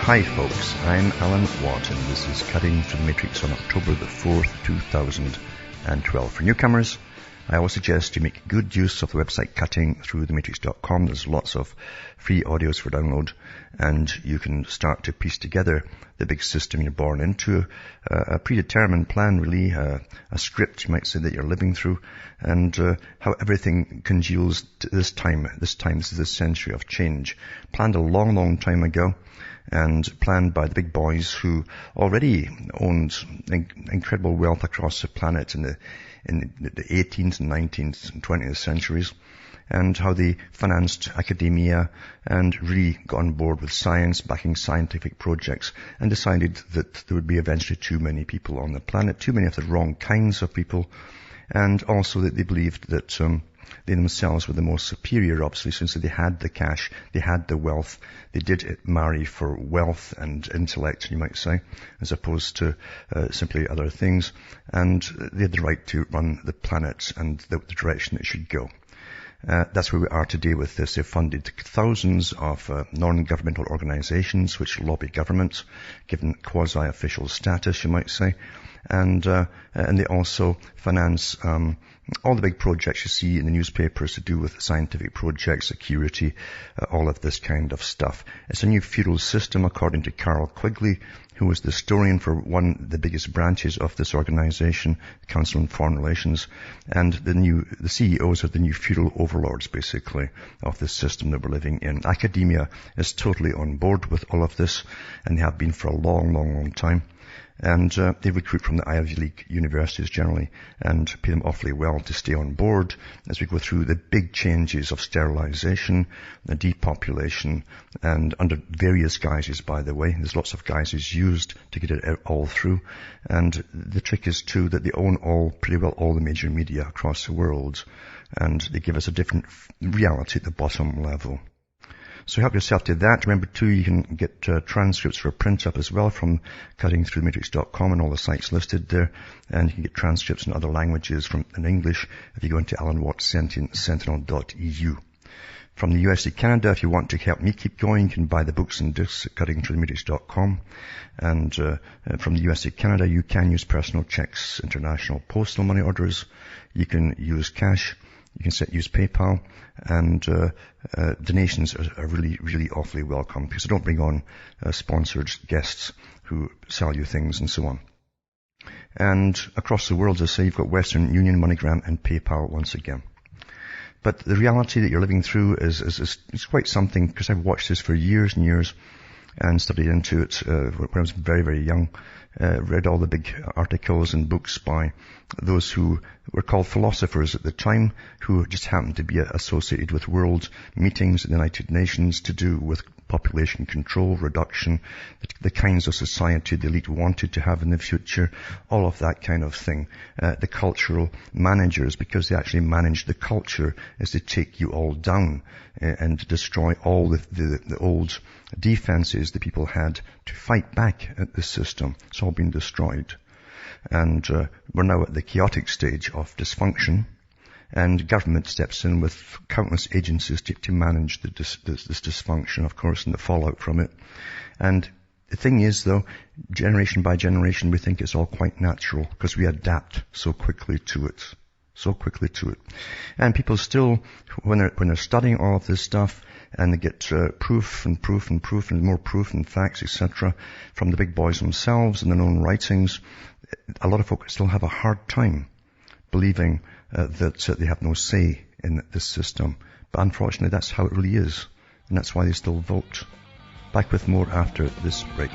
Hi folks, I'm Alan Watt and this is Cutting Through the Matrix on October the 4th, 2012. For newcomers, I always suggest you make good use of the website cuttingthroughthematrix.com. There's lots of free audios for download and you can start to piece together the big system you're born into, a predetermined plan really, a script you might say that you're living through, and how everything congeals to this time. This is the century of change. Planned a long, long time ago, and planned by the big boys who already owned incredible wealth across the planet in the 18th and 19th and 20th centuries, and how they financed academia and really got on board with science, backing scientific projects, and decided that there would be eventually too many people on the planet, too many of the wrong kinds of people, and also that they believed that they themselves were the most superior, obviously, since they had the cash, they had the wealth, they did marry for wealth and intellect, you might say, as opposed to simply other things, and they had the right to run the planet and the direction it should go. That's where we are today with this. They've funded thousands of non-governmental organizations which lobby governments, given quasi-official status, you might say, and they also finance all the big projects you see in the newspapers to do with scientific projects, security, all of this kind of stuff. It's a new feudal system, according to Carroll Quigley, who was the historian for one of the biggest branches of this organization, the Council on Foreign Relations, and the CEOs are the new feudal overlords, basically, of this system that we're living in. Academia is totally on board with all of this, and they have been for a long, long, long time. And they recruit from the Ivy League universities generally and pay them awfully well to stay on board as we go through the big changes of sterilization, the depopulation, and under various guises, by the way. There's lots of guises used to get it all through. And the trick is, too, that they own pretty well all the major media across the world. And they give us a different reality at the bottom level. So help yourself to that. Remember, too, you can get transcripts for print up as well from cuttingthroughthematrix.com and all the sites listed there. And you can get transcripts in other languages in English if you go into alanwattssentinel.eu. From the USA, Canada, if you want to help me keep going, you can buy the books and discs at cuttingthroughthematrix.com. And from the USA, Canada, you can use personal checks, international postal money orders. You can use cash. You can use PayPal, and donations are really, really awfully welcome, because I don't bring on sponsored guests who sell you things and so on. And across the world, as I say, you've got Western Union, MoneyGram, and PayPal once again. But the reality that you're living through is quite something, because I've watched this for years and years and studied into it when I was very, very young. Read all the big articles and books by those who were called philosophers at the time, who just happened to be associated with world meetings at the United Nations to do with population control, reduction, the kinds of society the elite wanted to have in the future, all of that kind of thing. The cultural managers, because they actually manage the culture, is to take you all down and destroy all the old defenses the people had to fight back at the system. It's all been destroyed. And we're now at the chaotic stage of dysfunction, and government steps in with countless agencies to manage this dysfunction, of course, and the fallout from it. And the thing is, though, generation by generation, we think it's all quite natural because we adapt so quickly to it. And people still, when they're studying all of this stuff, and they get proof and more proof and facts, etc., from the big boys themselves and their own writings, a lot of folks still have a hard time believing that they have no say in this system. But unfortunately, that's how it really is. And that's why they still vote. Back with more after this break.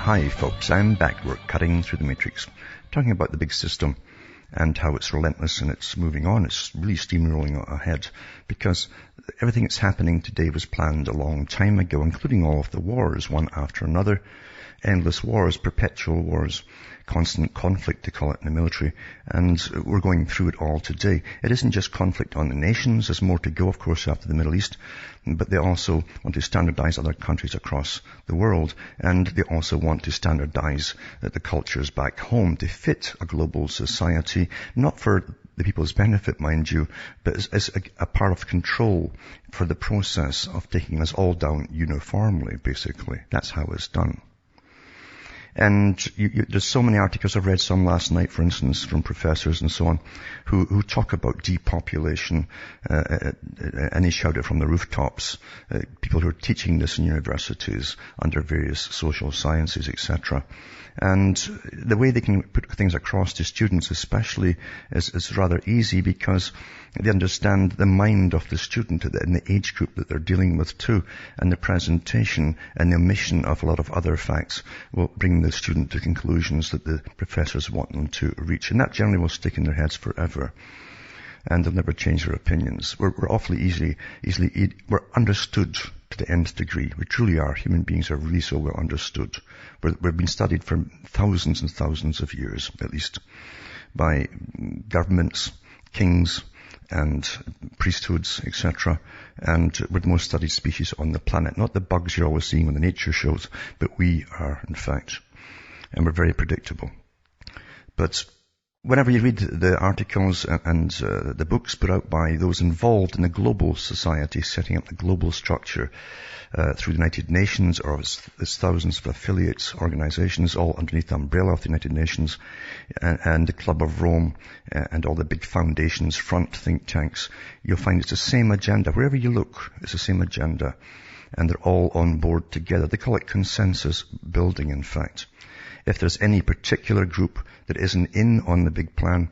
Hi folks, I'm back. We're cutting through the matrix, talking about the big system and how it's relentless and it's moving on. It's really steamrolling ahead because everything that's happening today was planned a long time ago, including all of the wars, one after another. endless wars, perpetual wars, constant conflict, they call it in the military, and we're going through it all today. It isn't just conflict on the nations. There's more to go, of course, after the Middle East, but they also want to standardize other countries across the world, and they also want to standardize the cultures back home to fit a global society, not for the people's benefit, mind you, but as a part of control for the process of taking us all down uniformly, basically. That's how it's done. And there's so many articles. I've read some last night, for instance, from professors and so on, who talk about depopulation, and they shout it from the rooftops. People who are teaching this in universities under various social sciences, etc. And the way they can put things across to students especially is rather easy, because they understand the mind of the student and the age group that they're dealing with too. And the presentation and the omission of a lot of other facts will bring the student to conclusions that the professors want them to reach. And that generally will stick in their heads forever. And they'll never change their opinions. We're awfully we're understood to the nth degree. We truly are. Human beings are really so well understood. We've been studied for thousands and thousands of years, at least, by governments, kings, and priesthoods, etc. And we're the most studied species on the planet. Not the bugs you're always seeing on the nature shows, but we are, in fact. And we're very predictable. But whenever you read the articles and the books put out by those involved in the global society, setting up the global structure through the United Nations, or its thousands of affiliates, organizations, all underneath the umbrella of the United Nations, and the Club of Rome, and all the big foundations, front think tanks, you'll find it's the same agenda. Wherever you look, it's the same agenda. And they're all on board together. They call it consensus building, in fact. If there's any particular group that isn't in on the big plan,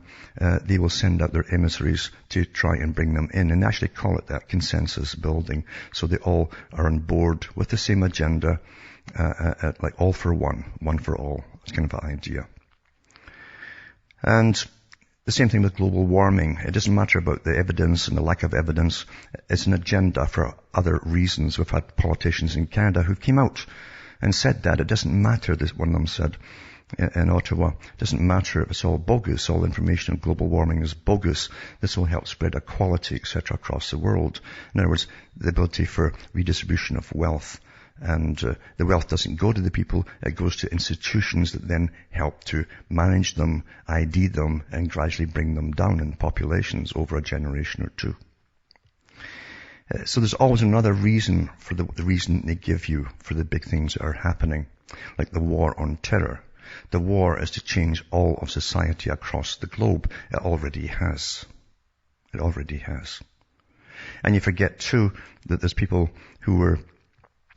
they will send out their emissaries to try and bring them in, and actually call it that, consensus building. So they all are on board with the same agenda, like all for one for all. It's kind of an idea. And the same thing with global warming. It doesn't matter about the evidence and the lack of evidence. It's an agenda for other reasons. We've had politicians in Canada who came out and said that. It doesn't matter, this one of them said in Ottawa, it doesn't matter if it's all bogus. All information on global warming is bogus. This will help spread equality, etc., across the world. In other words, the ability for redistribution of wealth. And the wealth doesn't go to the people, it goes to institutions that then help to manage them, ID them, and gradually bring them down in populations over a generation or two. So there's always another reason for the reason they give you for the big things that are happening, like the war on terror. The war is to change all of society across the globe. It already has. It already has. And you forget too that there's people who were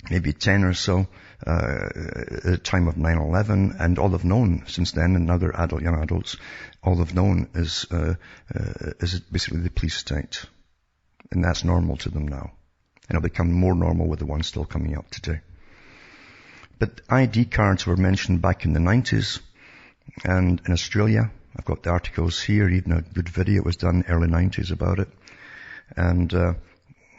maybe 10 or so at the time of 9/11, and all they've known since then, and now they're young adults, all they've known is basically the police state. And that's normal to them now. And it'll become more normal with the ones still coming up today. But ID cards were mentioned back in the 90s, and in Australia, I've got the articles here, even a good video was done early 90s about it. And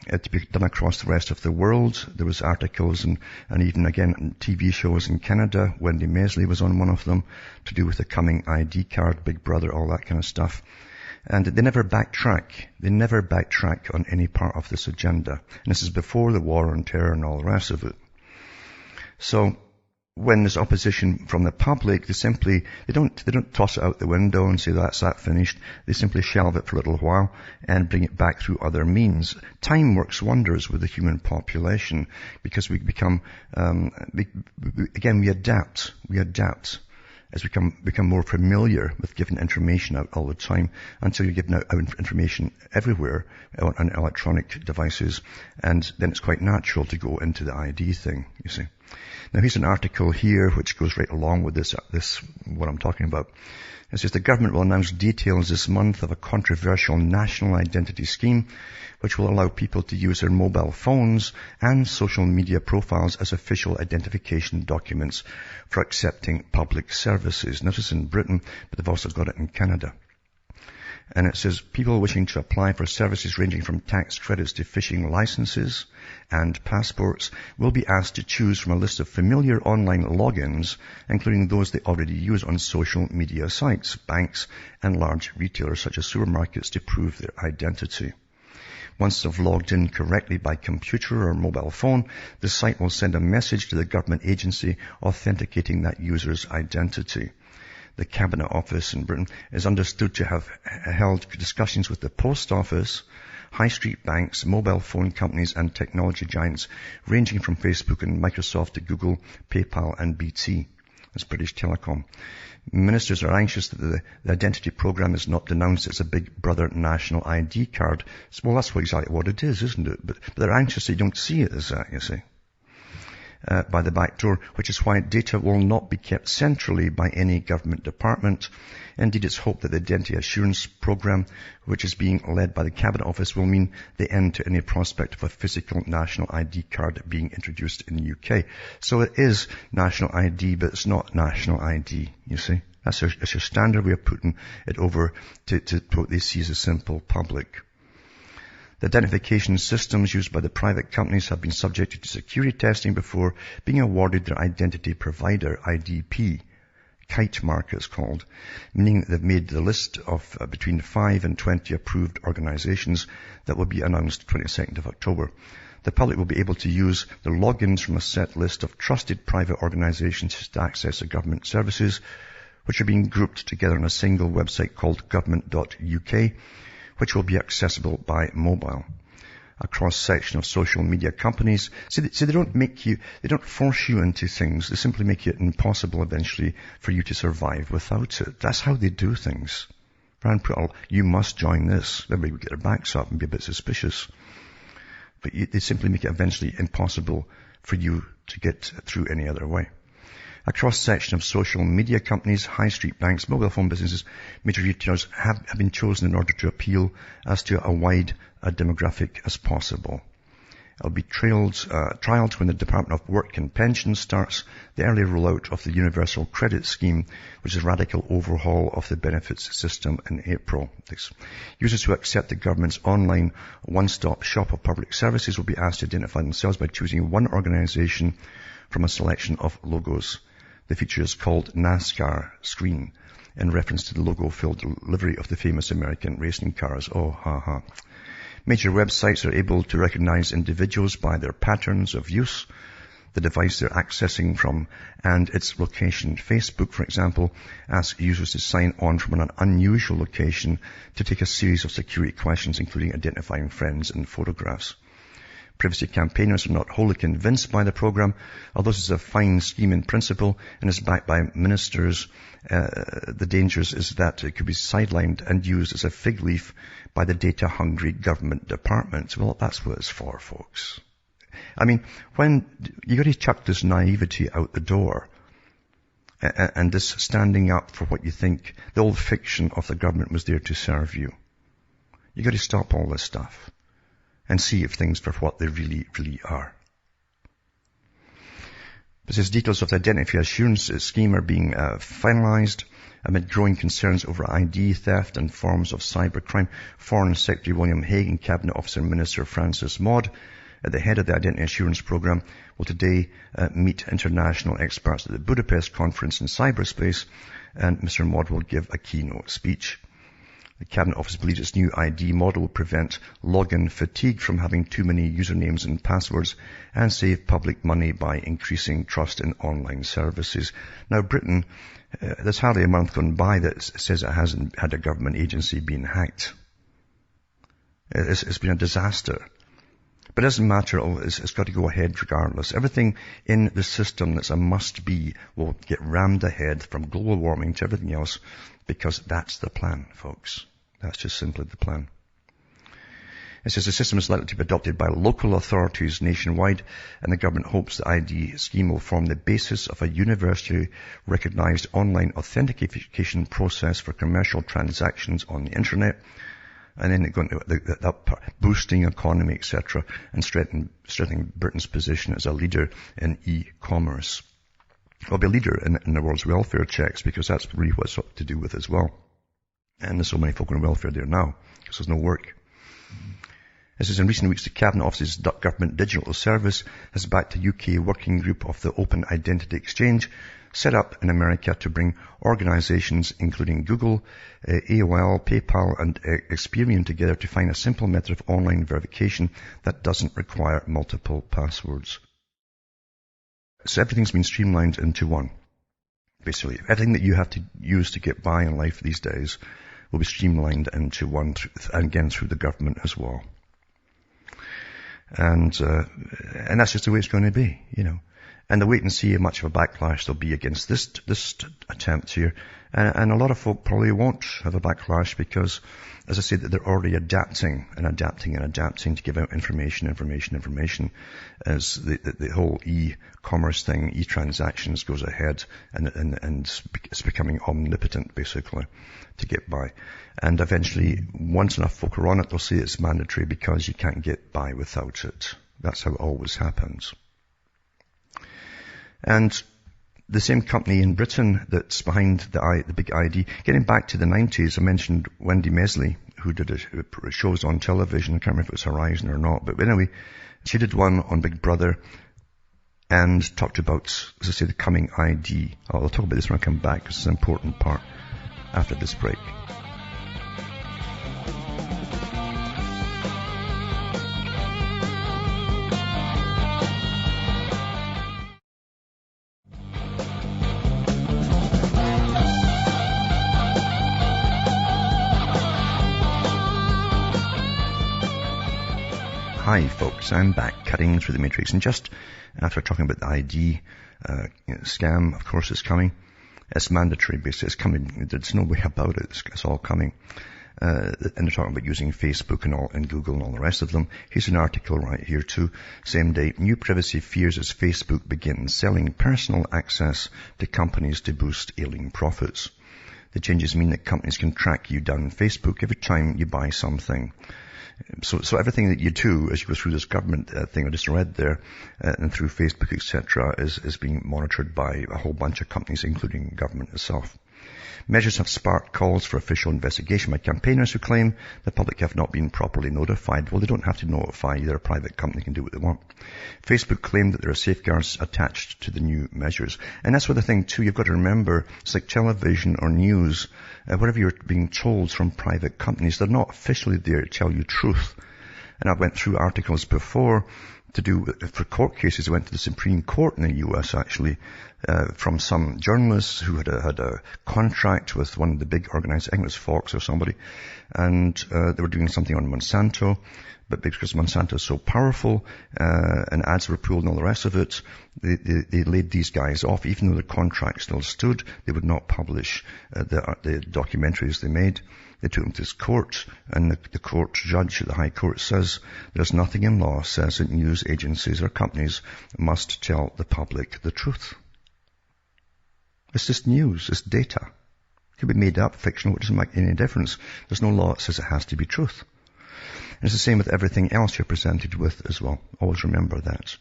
it to be done across the rest of the world. There was articles and even again TV shows in Canada. Wendy Mesley was on one of them to do with the coming ID card, Big Brother, all that kind of stuff. And they never backtrack. They never backtrack on any part of this agenda. And this is before the war on terror and all the rest of it. So when there's opposition from the public, they don't toss it out the window and say that's that finished. They simply shelve it for a little while and bring it back through other means. Time works wonders with the human population, because we become we adapt. We adapt as we become more familiar with giving information out all the time, until you're giving out information everywhere on electronic devices, and then it's quite natural to go into the ID thing, you see. Now here's an article here which goes right along with this what I'm talking about. It says the government will announce details this month of a controversial national identity scheme which will allow people to use their mobile phones and social media profiles as official identification documents for accepting public services. Now this is in Britain, but they've also got it in Canada. And it says people wishing to apply for services ranging from tax credits to fishing licenses and passports will be asked to choose from a list of familiar online logins, including those they already use on social media sites, banks, and large retailers such as supermarkets to prove their identity. Once they've logged in correctly by computer or mobile phone, the site will send a message to the government agency authenticating that user's identity. The Cabinet Office in Britain is understood to have held discussions with the Post Office, high street banks, mobile phone companies and technology giants ranging from Facebook and Microsoft to Google, PayPal and BT. That's British Telecom. Ministers are anxious that the identity program is not denounced as a big brother national ID card. Well, that's exactly what it is, isn't it? But they're anxious they don't see it as that, you see. By the back door, which is why data will not be kept centrally by any government department. Indeed, it's hoped that the Identity Assurance Programme, which is being led by the Cabinet Office, will mean the end to any prospect of a physical national ID card being introduced in the UK. So it is national ID, but it's not national ID, you see. That's a standard way of putting it over to what they see as a simple public. The identification systems used by the private companies have been subjected to security testing before being awarded their identity provider, IDP. Kite mark it's called, meaning that they've made the list of between 5 and 20 approved organizations that will be announced 22nd of October. The public will be able to use the logins from a set list of trusted private organizations to access the government services, which are being grouped together on a single website called government.uk, which will be accessible by mobile. A cross-section of social media companies. See, they don't force you into things. They simply make it impossible eventually for you to survive without it. That's how they do things. Rand put, you must join this. Everybody would get their backs up and be a bit suspicious. But they simply make it eventually impossible for you to get through any other way. A cross-section of social media companies, high street banks, mobile phone businesses, major retailers have been chosen in order to appeal as to a wide demographic as possible. It'll be trialed when the Department of Work and Pensions starts the early rollout of the Universal Credit Scheme, which is a radical overhaul of the benefits system in April. Users who accept the government's online one-stop shop of public services will be asked to identify themselves by choosing one organization from a selection of logos. The feature is called NASCAR Screen, in reference to the logo-filled livery of the famous American racing cars. Oh, ha, ha. Major websites are able to recognize individuals by their patterns of use, the device they're accessing from, and its location. Facebook, for example, asks users to sign on from an unusual location to take a series of security questions, including identifying friends and photographs. Privacy campaigners are not wholly convinced by the program, although this is a fine scheme in principle and is backed by ministers. The dangers is that it could be sidelined and used as a fig leaf by the data-hungry government departments. Well, that's what it's for, folks. I mean, when you got to chuck this naivety out the door and this standing up for what you think, the old fiction of the government was there to serve you. You got to stop all this stuff and see if things for what they really, really are. It says details of the identity assurance scheme are being finalized amid growing concerns over ID theft and forms of cybercrime. Foreign Secretary William Hague and Cabinet Officer Minister Francis Maude, at the head of the Identity Assurance Programme, will today meet international experts at the Budapest Conference in Cyberspace, and Mr. Maude will give a keynote speech. The Cabinet Office believes its new ID model will prevent login fatigue from having too many usernames and passwords and save public money by increasing trust in online services. Now, Britain, there's hardly a month gone by that says it hasn't had a government agency being hacked. It's been a disaster. But it doesn't matter. It's got to go ahead regardless. Everything in the system that's a must-be will get rammed ahead, from global warming to everything else, because that's the plan, folks. That's just simply the plan. It says the system is likely to be adopted by local authorities nationwide, and the government hopes the ID scheme will form the basis of a universally recognized online authentication process for commercial transactions on the internet, and then going to boosting economy, etc., and strengthening Britain's position as a leader in e-commerce. We'll be a leader in the world's welfare checks, because that's really what's up to do with as well. And there's so many folk on welfare there now, because there's no work. This is in recent weeks, the Cabinet Office's Government Digital Service has backed a UK working group of the Open Identity Exchange, set up in America to bring organizations including Google, AOL, PayPal and Experian together to find a simple method of online verification that doesn't require multiple passwords. So everything's been streamlined into one. Basically, everything that you have to use to get by in life these days will be streamlined into one, and again through the government as well. And that's just the way it's going to be, you know. And the wait and see how much of a backlash there'll be against this attempt here. And a lot of folk probably won't have a backlash because, as I said, they're already adapting to give out information as the whole e-commerce thing, e-transactions goes ahead and it's becoming omnipotent basically to get by. And eventually, once enough folk are on it, they'll say it's mandatory because you can't get by without it. That's how it always happens. And the same company in Britain that's behind the big ID, getting back to the 90s, I mentioned Wendy Mesley, who did shows on television. I can't remember if it was Horizon or not, but anyway, she did one on Big Brother and talked about, as I say, the coming ID. I'll talk about this when I come back because it's an important part after this break. Hi folks, I'm back cutting through the matrix, and just after talking about the ID scam, of course it's coming. It's mandatory basically, it's coming, there's no way about it, it's all coming. And they're talking about using Facebook and Google and all the rest of them. Here's an article right here too. Same day, new privacy fears as Facebook begins selling personal access to companies to boost ailing profits. The changes mean that companies can track you down on Facebook every time you buy something. So everything that you do as you go through this government thing I just read there, and through Facebook, etc., is being monitored by a whole bunch of companies, including government itself. Measures have sparked calls for official investigation by campaigners who claim the public have not been properly notified. Well, they don't have to notify. They're a private company, can do what they want. Facebook claimed that there are safeguards attached to the new measures. And that's what the thing too, you've got to remember, it's like television or news, whatever you're being told from private companies, they're not officially there to tell you truth. And I went through articles before to do for court cases. I went to the Supreme Court in the US actually, from some journalists who had a contract with one of the big organizations, I think it was Fox or somebody, and they were doing something on Monsanto, but because Monsanto is so powerful, and ads were pulled and all the rest of it, they laid these guys off. Even though the contract still stood, they would not publish the documentaries they made. They took them to this court, and the court judge at the High Court says there's nothing in law says that news agencies or companies must tell the public the truth. It's just news, it's data. It could be made up, fictional, it doesn't make any difference. There's no law that says it has to be truth. And it's the same with everything else you're presented with as well. Always remember that.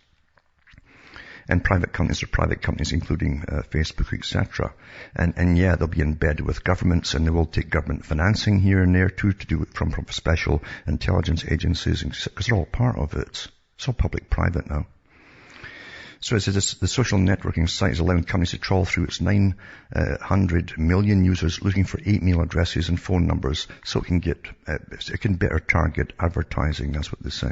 And private companies are private companies, including Facebook, etc. And yeah, they'll be in bed with governments, and they will take government financing here and there too, to do it from special intelligence agencies, because they're all part of it. It's all public-private now. So it says the social networking site is allowing companies to trawl through its 900 million users looking for email addresses and phone numbers, so it can better target advertising. That's what they say.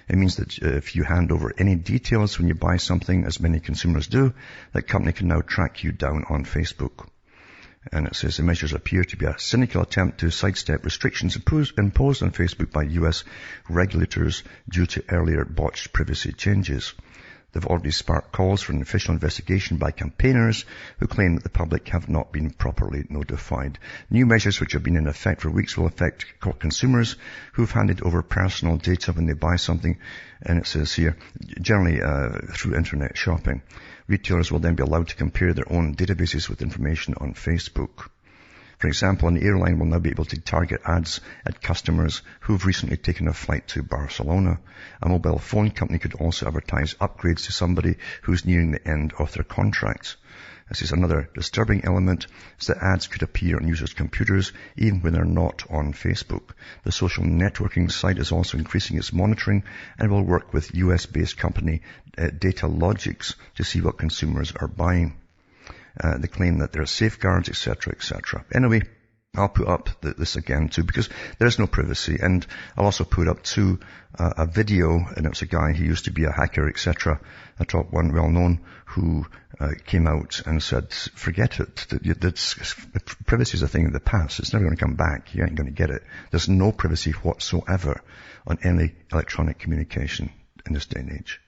It means that if you hand over any details when you buy something, as many consumers do, that company can now track you down on Facebook. And it says the measures appear to be a cynical attempt to sidestep restrictions imposed on Facebook by US regulators due to earlier botched privacy changes. They've already sparked calls for an official investigation by campaigners who claim that the public have not been properly notified. New measures, which have been in effect for weeks, will affect consumers who've handed over personal data when they buy something. And it says here, generally through internet shopping. Retailers will then be allowed to compare their own databases with information on Facebook. For example, an airline will now be able to target ads at customers who've recently taken a flight to Barcelona. A mobile phone company could also advertise upgrades to somebody who's nearing the end of their contract. This is another disturbing element, is that ads could appear on users' computers even when they're not on Facebook. The social networking site is also increasing its monitoring and will work with US-based company Datalogix to see what consumers are buying. They claim that there are safeguards, etc., etc. Anyway, I'll put up this again too, because there is no privacy. And I'll also put up too a video, and it was a guy who used to be a hacker, etc., a top one, well known, who came out and said, forget it. Privacy is a thing of the past. It's never going to come back. You ain't going to get it. There's no privacy whatsoever on any electronic communication in this day and age.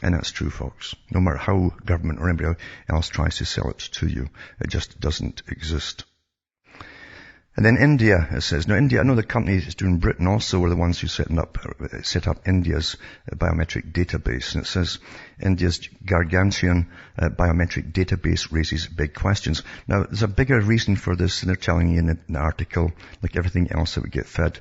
And that's true, folks. No matter how government or anybody else tries to sell it to you, it just doesn't exist. And then India, it says. Now India, I know the company is doing Britain also were the ones who set up India's biometric database. And it says India's gargantuan biometric database raises big questions. Now there's a bigger reason for this than they're telling you in the article, like everything else that we get fed.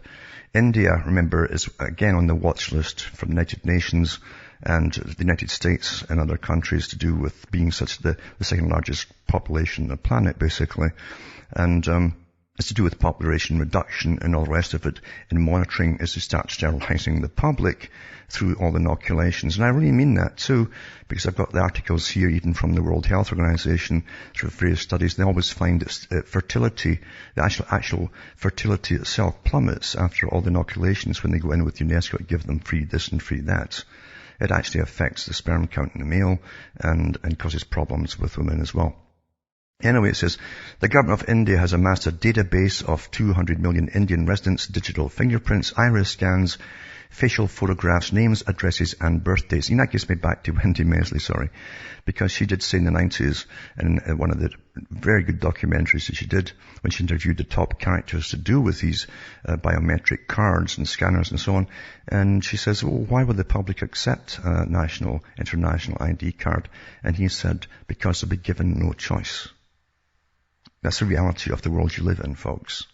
India, remember, is again on the watch list from the United Nations and the United States and other countries to do with being such the second largest population on the planet, basically. And it's to do with population reduction and all the rest of it. And monitoring is to start sterilizing the public through all the inoculations. And I really mean that too, because I've got the articles here, even from the World Health Organization, through various studies. They always find that fertility, the actual fertility itself plummets after all the inoculations when they go in with UNESCO to give them free this and free that. It actually affects the sperm count in the male and causes problems with women as well. Anyway, it says, the government of India has amassed a database of 200 million Indian residents' digital fingerprints, iris scans, facial photographs, names, addresses, and birthdays. And that gets me back to Wendy Mesley, because she did say in the 90s, in one of the very good documentaries that she did, when she interviewed the top characters to do with these biometric cards and scanners and so on, and she says, well, why would the public accept a international ID card? And he said, because they'll be given no choice. That's the reality of the world you live in, folks.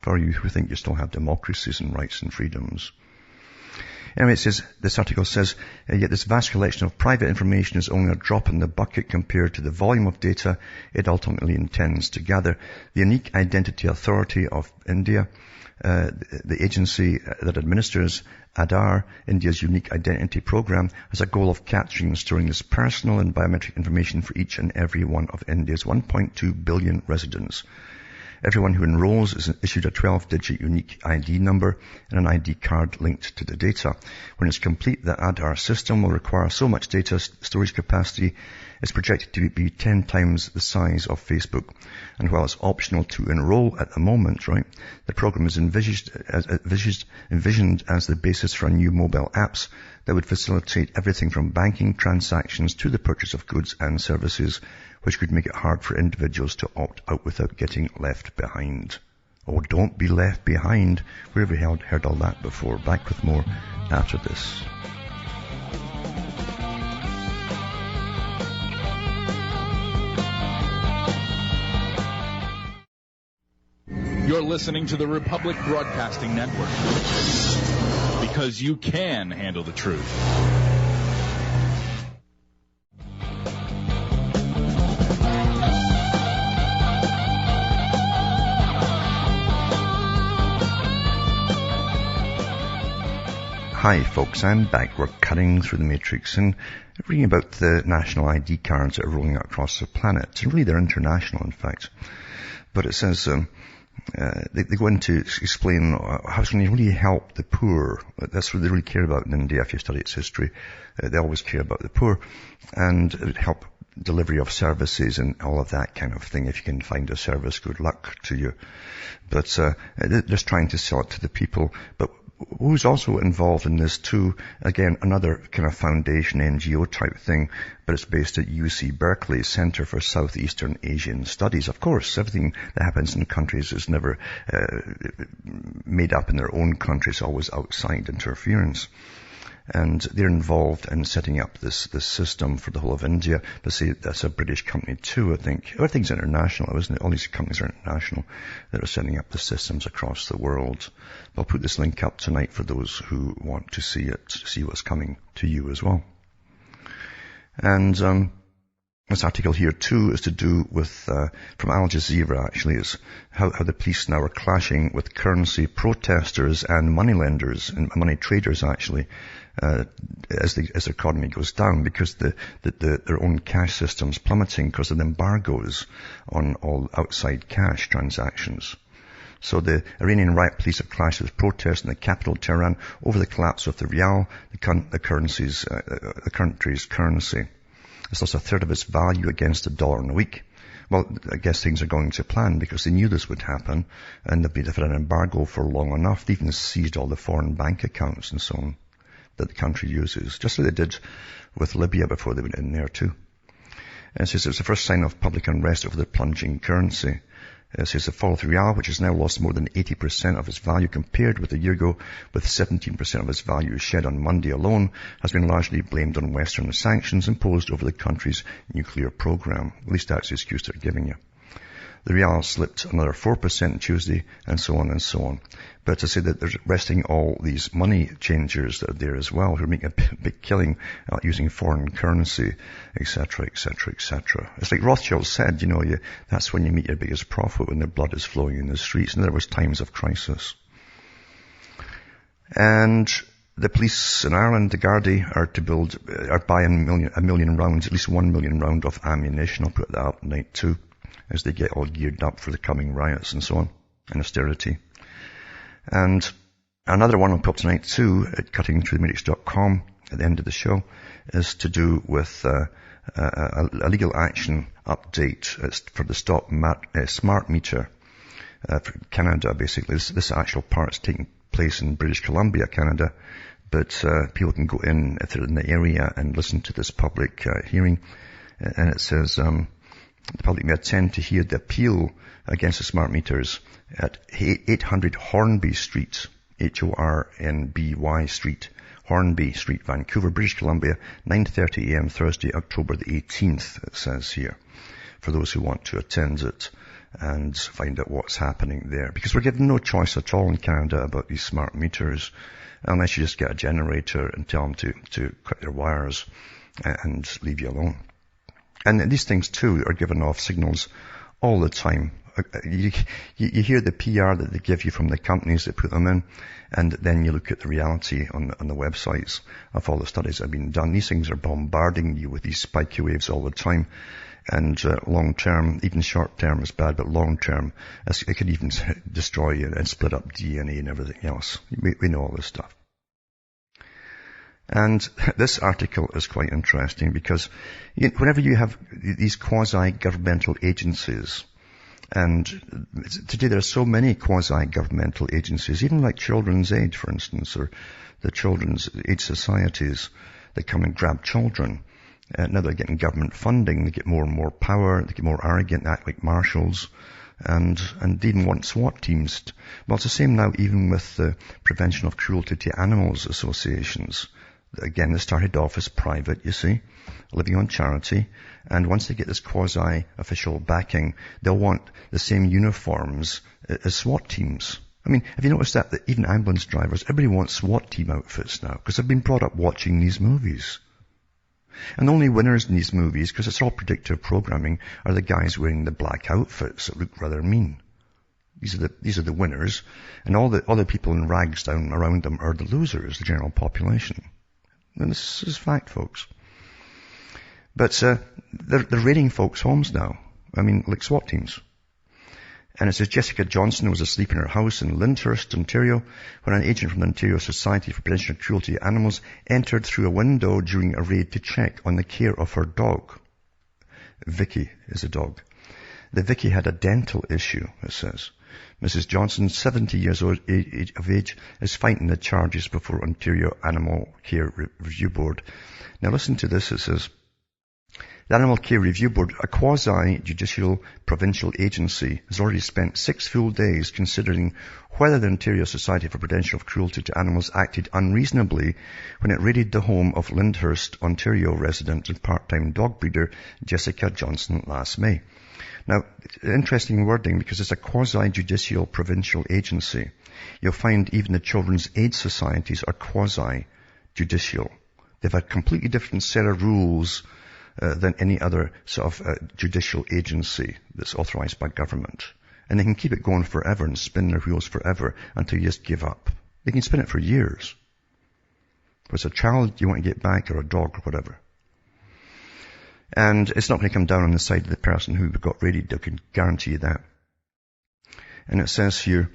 For you who think you still have democracies and rights and freedoms. Anyway, this article says, yet this vast collection of private information is only a drop in the bucket compared to the volume of data it ultimately intends to gather. The Unique Identity Authority of India, the agency that administers Aadhaar, India's unique identity program, has a goal of capturing and storing this personal and biometric information for each and every one of India's 1.2 billion residents. Everyone who enrolls is issued a 12-digit unique ID number and an ID card linked to the data. When it's complete, the Aadhaar system will require so much data storage capacity, it's projected to be 10 times the size of Facebook. And while it's optional to enroll at the moment, the program is envisioned as the basis for new mobile apps that would facilitate everything from banking transactions to the purchase of goods and services, which could make it hard for individuals to opt out without getting left behind. Oh, don't be left behind. Where have we heard all that before? Back with more after this. You're listening to the Republic Broadcasting Network, because you can handle the truth. Hi folks, I'm back. We're cutting through the matrix and reading about the national ID cards that are rolling out across the planet. And really they're international, in fact. But it says they go in to explain how it's going to really help the poor. That's what they really care about in India if you study its history. They always care about the poor, and it would help delivery of services and all of that kind of thing. If you can find a service, good luck to you. But they're just trying to sell it to the people. But who's also involved in this too? Again, another kind of foundation NGO type thing, but it's based at UC Berkeley Center for Southeastern Asian Studies. Of course, everything that happens in countries is never made up in their own country. It's always outside interference. And they're involved in setting up this system for the whole of India. But see, that's a British company too, I think. Everything's international, isn't it? All these companies are international that are setting up the systems across the world. I'll put this link up tonight for those who want to see it, see what's coming to you as well. And This article here too is to do with, from Al Jazeera actually, is how the police now are clashing with currency protesters and moneylenders and money traders actually, as the economy goes down, because their own cash system's plummeting because of the embargoes on all outside cash transactions. So the Iranian riot police have clashed with protests in the capital Tehran over the collapse of the rial, the country's currency. It's lost a third of its value against the dollar in a week. Well, I guess things are going to plan because they knew this would happen, and they've had an embargo for long enough. They even seized all the foreign bank accounts and so on that the country uses, just like they did with Libya before they went in there too. And it says it's the first sign of public unrest over the plunging currency. It says the fall of the rial, which has now lost more than 80% of its value compared with a year ago, with 17% of its value shed on Monday alone, has been largely blamed on Western sanctions imposed over the country's nuclear program. At least that's the excuse they're giving you. The rial slipped another 4% on Tuesday, and so on and so on. But to say that they're arresting all these money changers that are there as well, who are making a big killing using foreign currency, etc., etc., etc. It's like Rothschild said, that's when you meet your biggest profit, when the blood is flowing in the streets. And there was times of crisis. And the police in Ireland, the Gardaí, are buying a million rounds, at least 1 million round of ammunition. I'll put that up tonight too, as they get all geared up for the coming riots and so on, and austerity. And another one I'll put up tonight too, at cuttingthroughthematrix.com at the end of the show, is to do with a legal action update. It's for the Stop Smart Meter for Canada, basically. This actual part's taking place in British Columbia, Canada, but people can go in if they're in the area and listen to this public hearing. And it says the public may attend to hear the appeal against the smart meters at 800 Hornby Street, Hornby Street, Hornby Street, Vancouver, British Columbia, 9:30 a.m. Thursday, October the 18th, it says here, for those who want to attend it and find out what's happening there. Because we're given no choice at all in Canada about these smart meters, unless you just get a generator and tell them to cut their wires and leave you alone. And these things too are giving off signals all the time. You hear the PR that they give you from the companies that put them in, and then you look at the reality on the websites of all the studies that have been done. These things are bombarding you with these spiky waves all the time. And long term, even short term is bad, but long term, it can even destroy you and split up DNA and everything else. We know all this stuff. And this article is quite interesting because whenever you have these quasi-governmental agencies, and today there are so many quasi-governmental agencies, even like Children's Aid, for instance, or the Children's Aid Societies that come and grab children. Now they're getting government funding, they get more and more power, they get more arrogant, act like marshals, and they even want SWAT teams. Well, it's the same now even with the Prevention of Cruelty to Animals associations. Again, they started off as private, you see, living on charity. And once they get this quasi-official backing, they'll want the same uniforms as SWAT teams. I mean, have you noticed that even ambulance drivers, everybody wants SWAT team outfits now, because they've been brought up watching these movies. And the only winners in these movies, because it's all predictive programming, are the guys wearing the black outfits that look rather mean. These are the winners, and all the other people in rags down around them are the losers, the general population. And this is fact, folks. But they're raiding folks' homes now. I mean, like SWAT teams. And it says Jessica Johnson was asleep in her house in Lyndhurst, Ontario, when an agent from the Ontario Society for Prevention of Cruelty to Animals entered through a window during a raid to check on the care of her dog. Vicky is a dog. The Vicky had a dental issue, it says. Mrs. Johnson, 70 years of age, is fighting the charges before Ontario Animal Care Review Board. Now listen to this, it says, the Animal Care Review Board, a quasi-judicial provincial agency, has already spent 6 full days considering whether the Ontario Society for Prevention of Cruelty to Animals acted unreasonably when it raided the home of Lyndhurst, Ontario resident and part-time dog breeder Jessica Johnson last May. Now, interesting wording because it's a quasi-judicial provincial agency. You'll find even the Children's Aid Societies are quasi-judicial. They've a completely different set of rules than any other sort of judicial agency that's authorized by government. And they can keep it going forever and spin their wheels forever until you just give up. They can spin it for years. If it's a child you want to get back, or a dog or whatever. And it's not going to come down on the side of the person who got raided. I can guarantee you that. And it says here,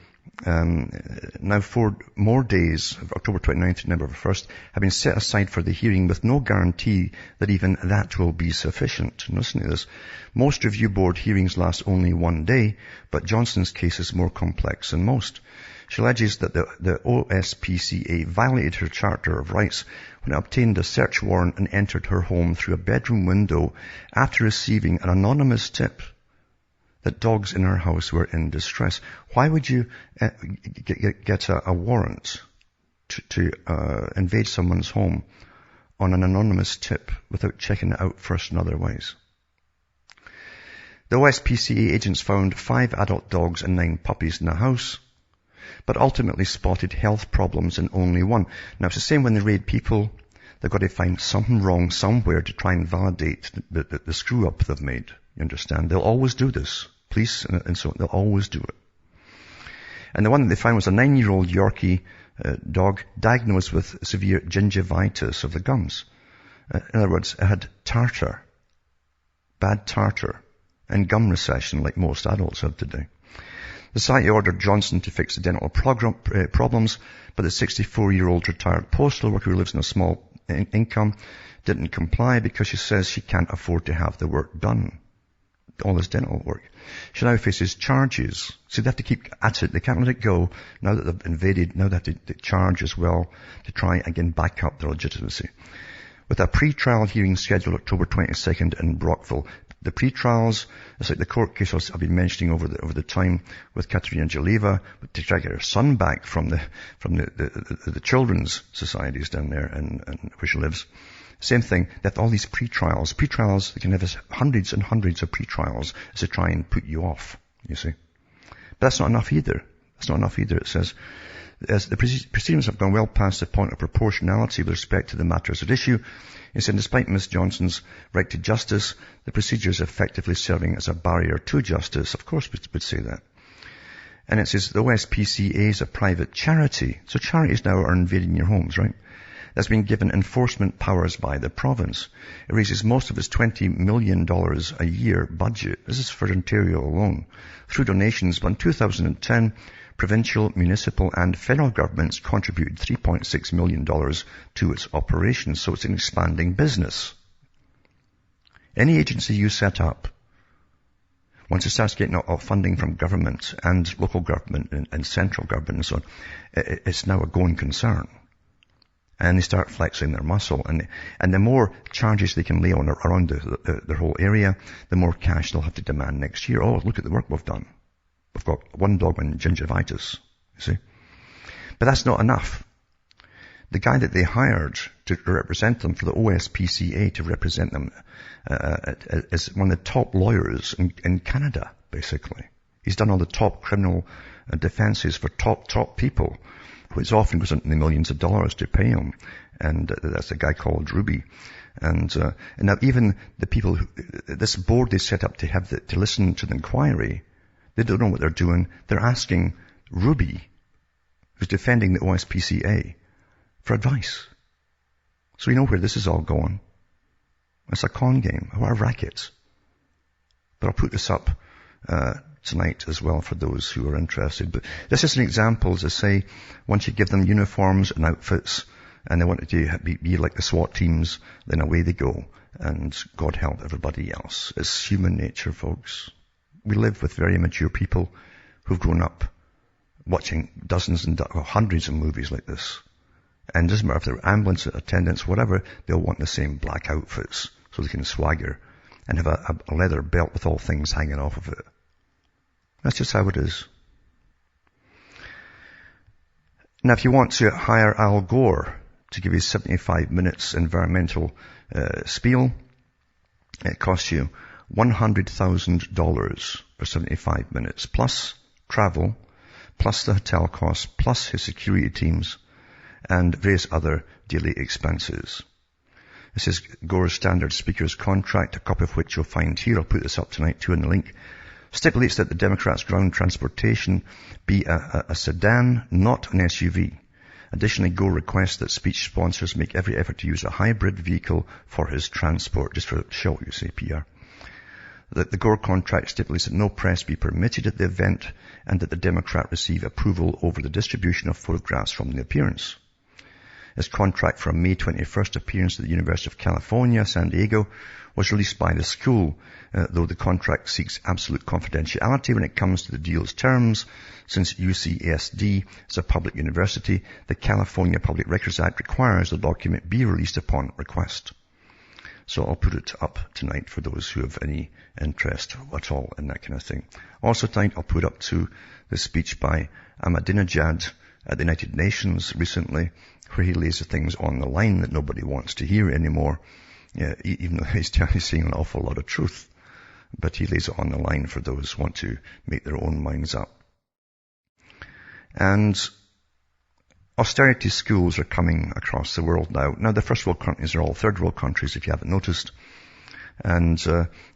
now 4 more days, of October 29th to November 1st, have been set aside for the hearing with no guarantee that even that will be sufficient. And listen to this. Most review board hearings last only 1 day, but Johnson's case is more complex than most. She alleges that the OSPCA violated her Charter of Rights when it obtained a search warrant and entered her home through a bedroom window after receiving an anonymous tip that dogs in her house were in distress. Why would you get a warrant to invade someone's home on an anonymous tip without checking it out first and otherwise? The OSPCA agents found 5 adult dogs and 9 puppies in the house, but ultimately spotted health problems in only 1. Now, it's the same when they raid people. They've got to find something wrong somewhere to try and validate the screw-up they've made. You understand? They'll always do this. Police and so on, they'll always do it. And the one that they found was a 9-year-old Yorkie dog diagnosed with severe gingivitis of the gums. In other words, it had tartar, bad tartar, and gum recession like most adults have today. The society ordered Johnson to fix the dental problems, but the 64-year-old retired postal worker who lives in a small income didn't comply because she says she can't afford to have the work done. All this dental work. She now faces charges. So they have to keep at it. They can't let it go. Now that they've invaded, now they have to charge as well to try again back up their legitimacy. With a pre-trial hearing scheduled October 22nd in Brockville. The pre-trials, it's like the court case I've been mentioning over the time with Katerina Geleva to try to get her son back from the children's societies down there and where she lives. Same thing, that all these pre-trials, they can have hundreds and hundreds of pre-trials to try and put you off, you see. But that's not enough either. It says, as the proceedings have gone well past the point of proportionality with respect to the matters at issue, it said despite Ms. Johnson's right to justice, the procedure is effectively serving as a barrier to justice. Of course we would say that. And it says the OSPCA is a private charity. So charities now are invading your homes, right? That's been given enforcement powers by the province. It raises most of its $20 million a year budget. This is for Ontario alone. Through donations, but in 2010, provincial, municipal and federal governments contributed $3.6 million to its operations. So it's an expanding business. Any agency you set up, once it starts getting funding from government and local government and central government and so on, it's now a going concern. And they start flexing their muscle. And the more charges they can lay on around their whole area, the more cash they'll have to demand next year. Oh, look at the work we've done. We've got 1 dog with gingivitis, you see. But that's not enough. The guy that they hired to represent them for the OSPCA to represent them is one of the top lawyers in Canada, basically. He's done all the top criminal defenses for top people, which often goes into the millions of dollars to pay him. And that's a guy called Ruby. And now even the people this board they set up to listen to the inquiry, they don't know what they're doing. They're asking Ruby, who's defending the OSPCA, for advice. So you know where this is all going. It's a con game, or a racket. But I'll put this up tonight as well for those who are interested. But this is an example, as I say, once you give them uniforms and outfits, and they want it to be like the SWAT teams, then away they go. And God help everybody else. It's human nature, folks. We live with very mature people who've grown up watching dozens and hundreds of movies like this. And it doesn't matter if they're ambulance attendants, whatever, they'll want the same black outfits so they can swagger and have a leather belt with all things hanging off of it. That's just how it is. Now, if you want to hire Al Gore to give you 75 minutes environmental spiel, it costs you $100,000 for 75 minutes, plus travel, plus the hotel costs, plus his security teams, and various other daily expenses. This is Gore's standard speaker's contract, a copy of which you'll find here. I'll put this up tonight too in the link. Stipulates that the Democrats' ground transportation be a sedan, not an SUV. Additionally, Gore requests that speech sponsors make every effort to use a hybrid vehicle for his transport, just for show, you say, PR. That the Gore contract stipulates that no press be permitted at the event and that the Democrat receive approval over the distribution of photographs from the appearance. His contract for a May 21st appearance at the University of California, San Diego, was released by the school, though the contract seeks absolute confidentiality when it comes to the deal's terms. Since UCSD is a public university, the California Public Records Act requires the document be released upon request. So I'll put it up tonight for those who have any interest at all in that kind of thing. Also tonight I'll put up to the speech by Ahmadinejad at the United Nations recently, where he lays the things on the line that nobody wants to hear anymore, even though he's saying an awful lot of truth. But he lays it on the line for those who want to make their own minds up. And austerity schools are coming across the world now. Now, the first world countries are all third world countries, if you haven't noticed. And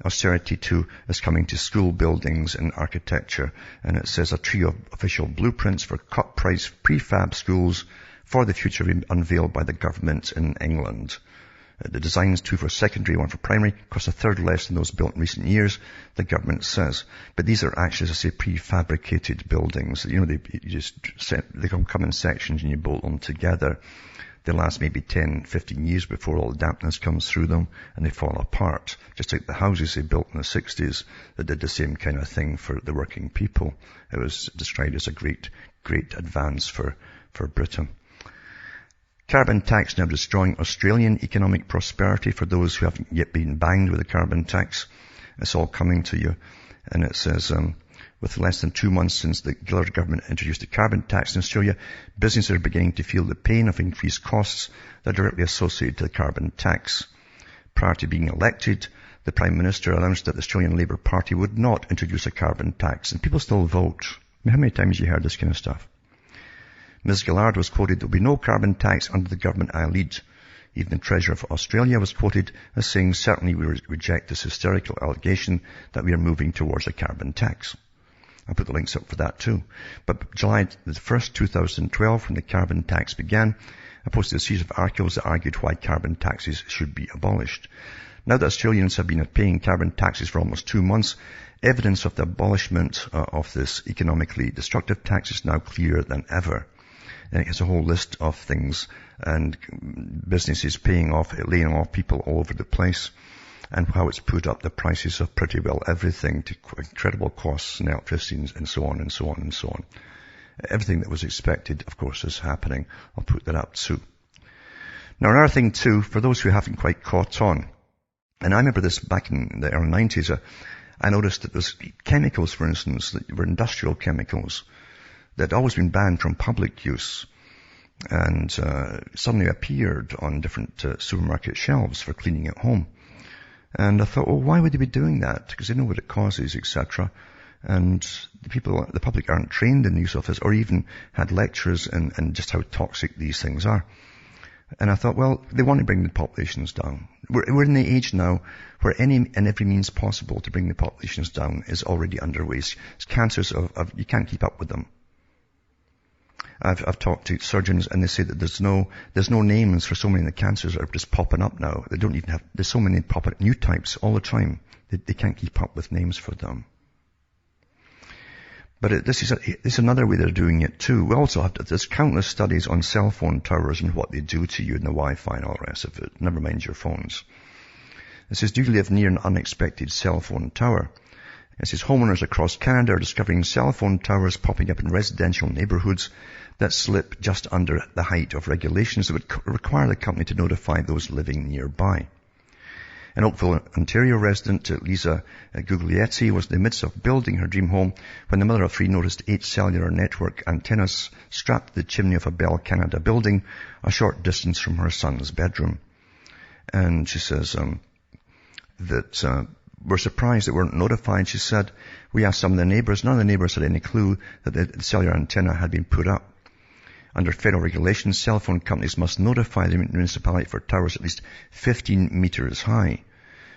austerity too is coming to school buildings and architecture. And it says a trio of official blueprints for cut-price prefab schools for the future unveiled by the government in England. The designs, two for secondary, one for primary, cost a third less than those built in recent years, the government says. But these are actually, as I say, prefabricated buildings. They come in sections and you bolt them together. They last maybe 10, 15 years before all the dampness comes through them and they fall apart. Just like the houses they built in the 60s that did the same kind of thing for the working people. It was described as a great, great advance for Britain. Carbon tax now destroying Australian economic prosperity for those who haven't yet been banged with a carbon tax. It's all coming to you. And it says, with less than 2 months since the Gillard government introduced a carbon tax in Australia, businesses are beginning to feel the pain of increased costs that are directly associated to the carbon tax. Prior to being elected, the Prime Minister announced that the Australian Labour Party would not introduce a carbon tax. And people still vote. I mean, how many times have you heard this kind of stuff? Ms. Gillard was quoted, "There will be no carbon tax under the government I lead." Even the Treasurer of Australia was quoted as saying, "Certainly we reject this hysterical allegation that we are moving towards a carbon tax." I'll put the links up for that too. But July the 1st, 2012, when the carbon tax began, I posted a series of articles that argued why carbon taxes should be abolished. Now that Australians have been paying carbon taxes for almost 2 months, evidence of the abolishment of this economically destructive tax is now clearer than ever. And it has a whole list of things and businesses laying off people all over the place, and how it's put up the prices of pretty well everything to incredible costs and electricity and so on and so on and so on. Everything that was expected, of course, is happening. I'll put that up too. Now, another thing too, for those who haven't quite caught on, and I remember this back in the early 90s, I noticed that there's chemicals, for instance, that were industrial chemicals that had always been banned from public use and suddenly appeared on different supermarket shelves for cleaning at home. And I thought, well, why would they be doing that? Because they know what it causes, etc. And the public aren't trained in the use of this, or even had lectures in just how toxic these things are. And I thought, well, they want to bring the populations down. We're in the age now where any and every means possible to bring the populations down is already underway. It's cancers you can't keep up with them. I've talked to surgeons and they say that there's no names for so many of the cancers that are just popping up now. They don't even have, there's so many popping new types all the time. They can't keep up with names for them. But this is another way they're doing it too. We also there's countless studies on cell phone towers and what they do to you and the Wi-Fi and all the rest of it. Never mind your phones. It says, do you live near an unexpected cell phone tower? It says, homeowners across Canada are discovering cell phone towers popping up in residential neighborhoods that slip just under the height of regulations that would require the company to notify those living nearby. An Oakville, Ontario resident, Lisa Guglietti, was in the midst of building her dream home when the mother of three noticed 8 cellular network antennas strapped to the chimney of a Bell Canada building a short distance from her son's bedroom. And she says that we're surprised that we weren't notified. She said, we asked some of the neighbors. None of the neighbors had any clue that the cellular antenna had been put up. Under federal regulations, cell phone companies must notify the municipality for towers at least 15 meters high.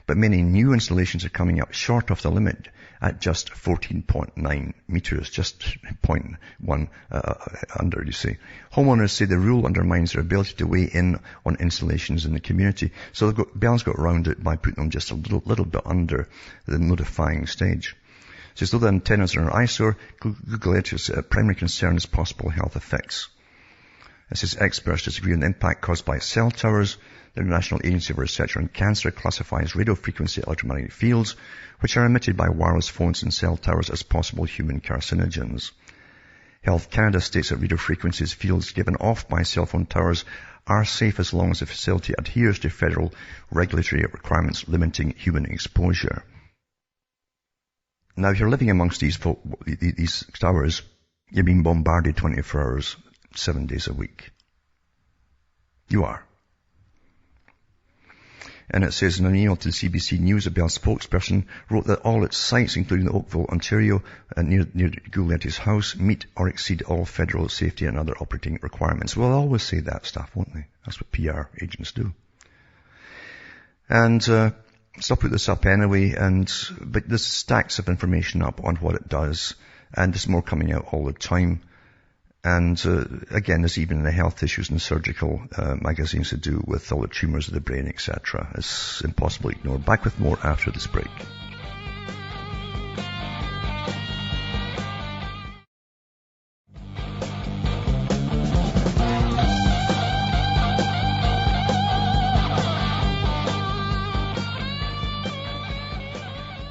But many new installations are coming up short of the limit at just 14.9 meters, just 0.1 under, you see. Homeowners say the rule undermines their ability to weigh in on installations in the community. So Bell's got around it by putting them just a little bit under the notifying stage. So though the antennas are an eyesore, Google Edge's primary concern is possible health effects. It says experts disagree on the impact caused by cell towers. The National Agency for Research on Cancer classifies radio frequency electromagnetic fields, which are emitted by wireless phones and cell towers, as possible human carcinogens. Health Canada states that radio frequencies fields given off by cell phone towers are safe as long as the facility adheres to federal regulatory requirements limiting human exposure. Now, if you're living amongst these towers, you're being bombarded 24 hours, 7 days a week. You are. And it says in an email to the CBC News, a Bell spokesperson wrote that all its sites, including the Oakville, Ontario, near Gouletti's house, meet or exceed all federal safety and other operating requirements. Well, they'll always say that stuff, won't they? That's what PR agents do. And so I'll put this up anyway, but there's stacks of information up on what it does, and there's more coming out all the time. And again, there's even the health issues and surgical magazines to do with all the tumors of the brain, etc. It's impossible to ignore. Back with more after this break.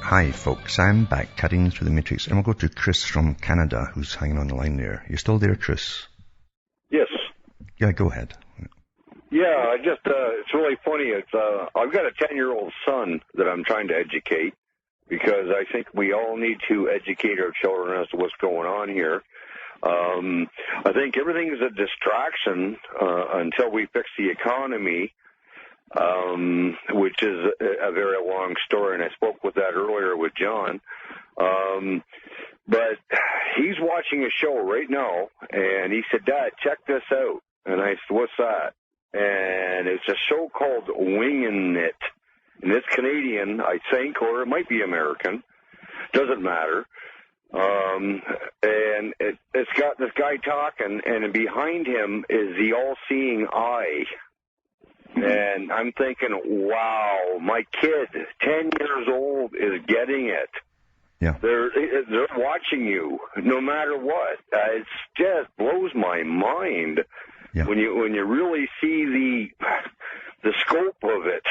Hi folks, I'm back cutting through the matrix, and we'll go to Chris from Canada, who's hanging on the line there. You still there, Chris? Yes. Yeah, go ahead. Yeah, it's really funny. I've got a 10-year-old son that I'm trying to educate, because I think we all need to educate our children as to what's going on here. I think everything is a distraction until we fix the economy. Which is a very long story, and I spoke with that earlier with John. But he's watching a show right now, and he said, "Dad, check this out." And I said, "What's that?" And it's a show called Winging It. And it's Canadian, I think, or it might be American. Doesn't matter. And it's got this guy talking, and behind him is the all-seeing eye. And I'm thinking, wow, my kid, 10 years old, is getting it. Yeah. They're watching you no matter what. It just blows my mind when you really see the scope of it.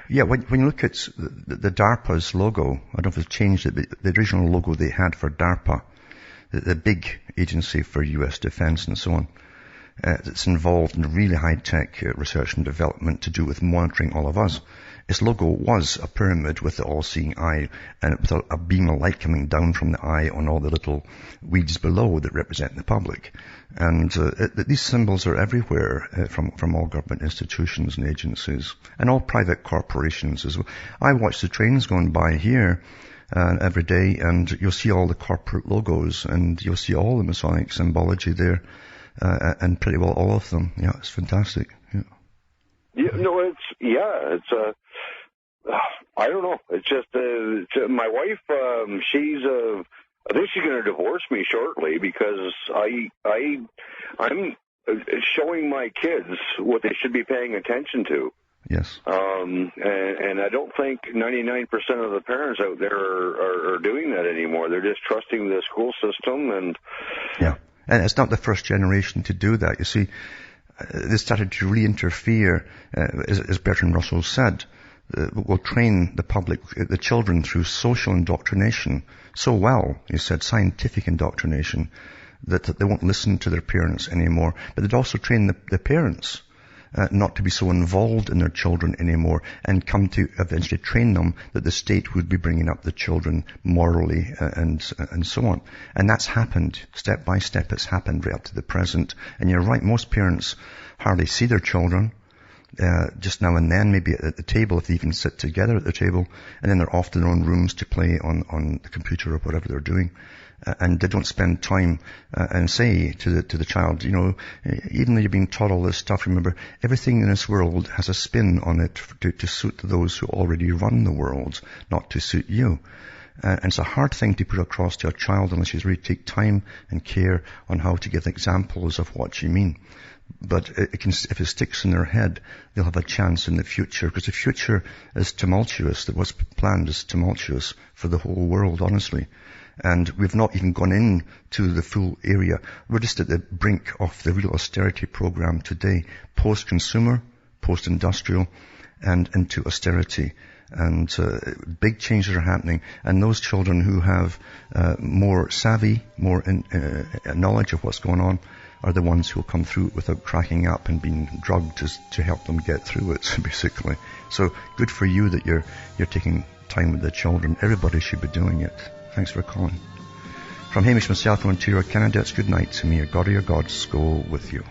Yeah, when you look at the DARPA's logo, I don't know if it's changed it, but the original logo they had for DARPA, the big agency for U.S. defense and so on, that's involved in really high-tech research and development to do with monitoring all of us. Its logo was a pyramid with the all-seeing eye, and with a beam of light coming down from the eye on all the little weeds below that represent the public. And these symbols are everywhere from all government institutions and agencies, and all private corporations as well. I watch the trains going by here every day, and you'll see all the corporate logos, and you'll see all the Masonic symbology there. And pretty well all of them. Yeah, it's fantastic. Yeah. I don't know. It's just, my wife, I think she's going to divorce me shortly, because I'm showing my kids what they should be paying attention to. Yes. And I don't think 99% of the parents out there are doing that anymore. They're just trusting the school system and... Yeah. And it's not the first generation to do that. You see, they started to really interfere, as Bertrand Russell said, will train the public, the children, through social indoctrination so well, he said, scientific indoctrination, that they won't listen to their parents anymore. But they'd also train the parents not to be so involved in their children anymore, and come to eventually train them that the state would be bringing up the children morally and so on. And that's happened step by step. It's happened right up to the present. And you're right, most parents hardly see their children. Just now and then, maybe at the table, if they even sit together at the table, and then they're off to their own rooms to play on the computer or whatever they're doing. and they don't spend time and say to the child, even though you're being taught all this stuff, remember, everything in this world has a spin on it to suit those who already run the world, not to suit you. And it's a hard thing to put across to a child unless you really take time and care on how to give examples of what you mean. But if it sticks in their head, they'll have a chance in the future, because the future is tumultuous. What's planned is tumultuous for the whole world, honestly. And we've not even gone into the full area. We're just at the brink of the real austerity program today, post-consumer, post-industrial, and into austerity. And big changes are happening. And those children who have more savvy, more knowledge of what's going on, are the ones who will come through it without cracking up and being drugged to help them get through it, basically. So good for you that you're taking time with the children. Everybody should be doing it. Thanks for calling. From Hamish myself from Ontario, Canada, it's good night to me. Your God or your gods go with you.